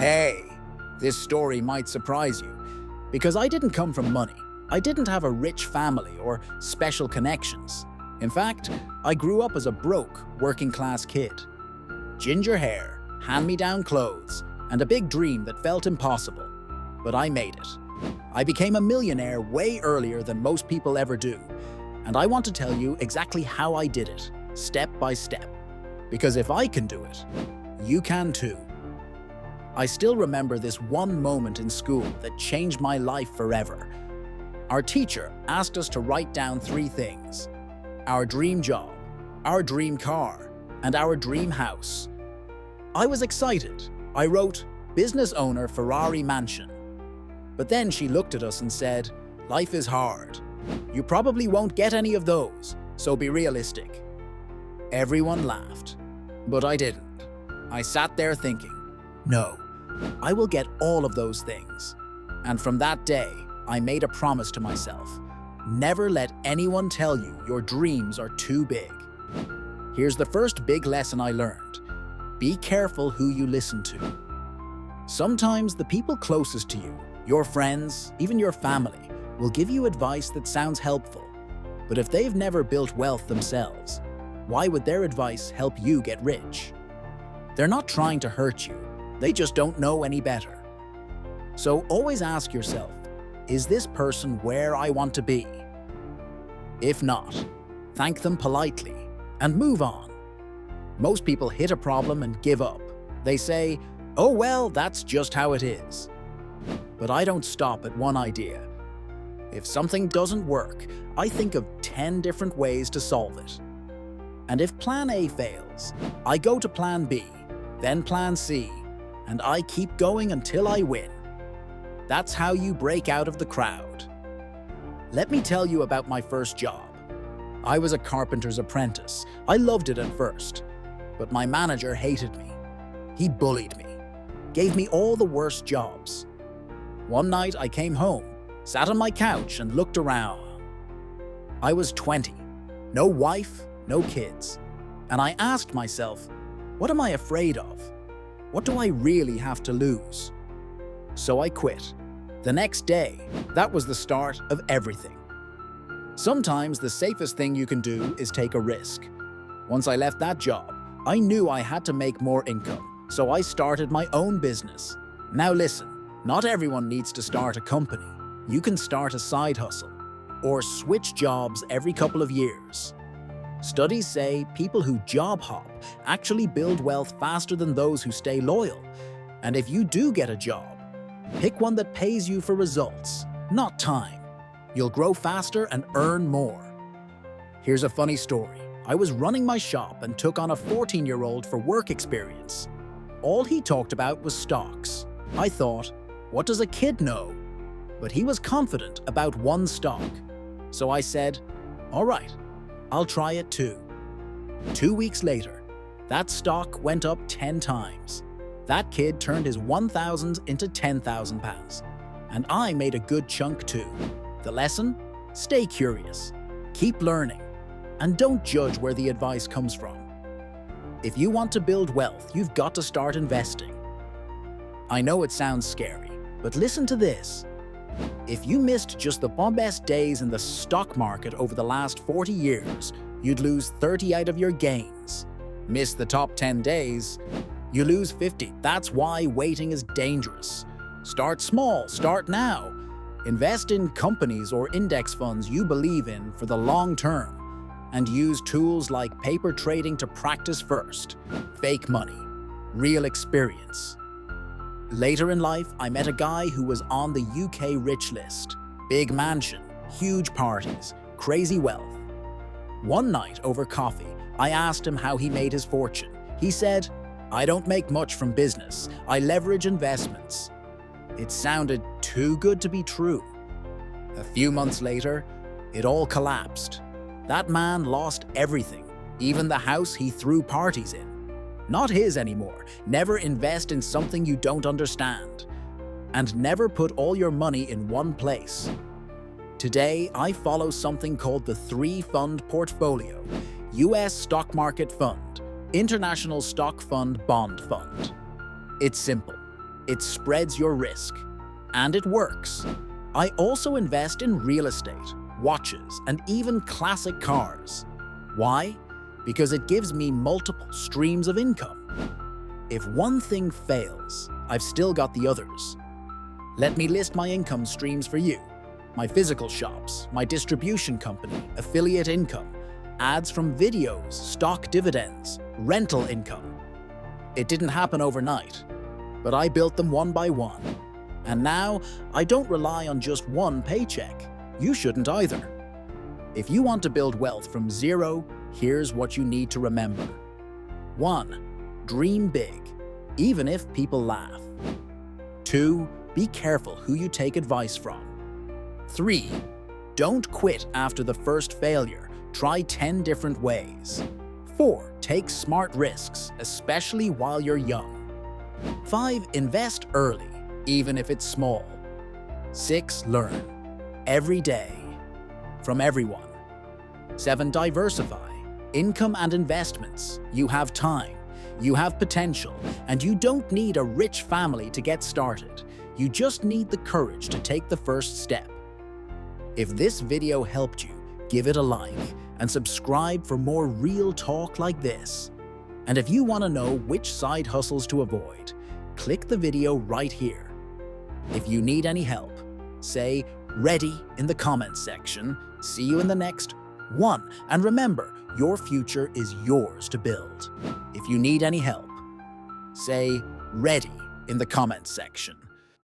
Hey, this story might surprise you, because I didn't come from money. I didn't have a rich family or special connections. In fact, I grew up as a broke, working-class kid. Ginger hair, hand-me-down clothes, and a big dream that felt impossible. But I made it. I became a millionaire way earlier than most people ever do. And I want to tell you exactly how I did it, step by step. Because if I can do it, you can too. I still remember this one moment in school that changed my life forever. Our teacher asked us to write down 3 things: our dream job, our dream car, and our dream house. I was excited. I wrote, business owner, Ferrari mansion. But then she looked at us and said, life is hard. You probably won't get any of those, so be realistic. Everyone laughed, but I didn't. I sat there thinking, no, I will get all of those things. And from that day, I made a promise to myself. Never let anyone tell you your dreams are too big. Here's the first big lesson I learned. Be careful who you listen to. Sometimes the people closest to you, your friends, even your family, will give you advice that sounds helpful. But if they've never built wealth themselves, why would their advice help you get rich? They're not trying to hurt you. They just don't know any better. So always ask yourself, is this person where I want to be? If not, thank them politely and move on. Most people hit a problem and give up. They say, oh well, that's just how it is. But I don't stop at one idea. If something doesn't work, I think of 10 different ways to solve it. And if plan A fails, I go to plan B, then plan C, and I keep going until I win. That's how you break out of the crowd. Let me tell you about my first job. I was a carpenter's apprentice. I loved it at first, but my manager hated me. He bullied me, gave me all the worst jobs. One night I came home, sat on my couch and looked around. I was 20, no wife, no kids, and I asked myself, what am I afraid of? What do I really have to lose? So I quit. The next day, that was the start of everything. Sometimes the safest thing you can do is take a risk. Once I left that job, I knew I had to make more income, so I started my own business. Now listen, not everyone needs to start a company. You can start a side hustle or switch jobs every couple of years. Studies say people who job hop actually build wealth faster than those who stay loyal. And if you do get a job, pick one that pays you for results, not time. You'll grow faster and earn more. Here's a funny story. I was running my shop and took on a 14-year-old for work experience. All he talked about was stocks. I thought, what does a kid know? But he was confident about one stock. So I said, all right, I'll try it too. 2 weeks later, that stock went up 10 times. That kid turned his 1,000 into 10,000 pounds. And I made a good chunk too. The lesson? Stay curious, keep learning, and don't judge where the advice comes from. If you want to build wealth, you've got to start investing. I know it sounds scary, but listen to this. If you missed just the best days in the stock market over the last 40 years, you'd lose 30 out of your gains. Miss the top 10 days, you lose 50. That's why waiting is dangerous. Start small, start now. Invest in companies or index funds you believe in for the long term, and use tools like paper trading to practice first. Fake money, real experience. Later in life, I met a guy who was on the UK rich list. Big mansion, huge parties, crazy wealth. One night over coffee, I asked him how he made his fortune. He said, I don't make much from business. I leverage investments. It sounded too good to be true. A few months later, it all collapsed. That man lost everything, even the house he threw parties in. Not his anymore. Never invest in something you don't understand. And never put all your money in one place. Today, I follow something called the 3-fund portfolio: US stock market fund, international stock fund, bond fund. It's simple. It spreads your risk. And it works. I also invest in real estate, watches, and even classic cars. Why? Because it gives me multiple streams of income. If one thing fails, I've still got the others. Let me list my income streams for you. My physical shops, my distribution company, affiliate income, ads from videos, stock dividends, rental income. It didn't happen overnight, but I built them one by one. And now, I don't rely on just one paycheck. You shouldn't either. If you want to build wealth from zero, here's what you need to remember. 1. Dream big, even if people laugh. 2. Be careful who you take advice from. 3. Don't quit after the first failure. Try 10 different ways. 4. Take smart risks, especially while you're young. 5. Invest early, even if it's small. 6. Learn every day from everyone. 7. Diversify income and investments. You have time, you have potential, and you don't need a rich family to get started. You just need the courage to take the first step. If this video helped you, give it a like and subscribe for more real talk like this. And if you want to know which side hustles to avoid, click the video right here. If you need any help, say "ready" in the comments section. See you in the next one. And remember, your future is yours to build. If you need any help, say "ready" in the comments section.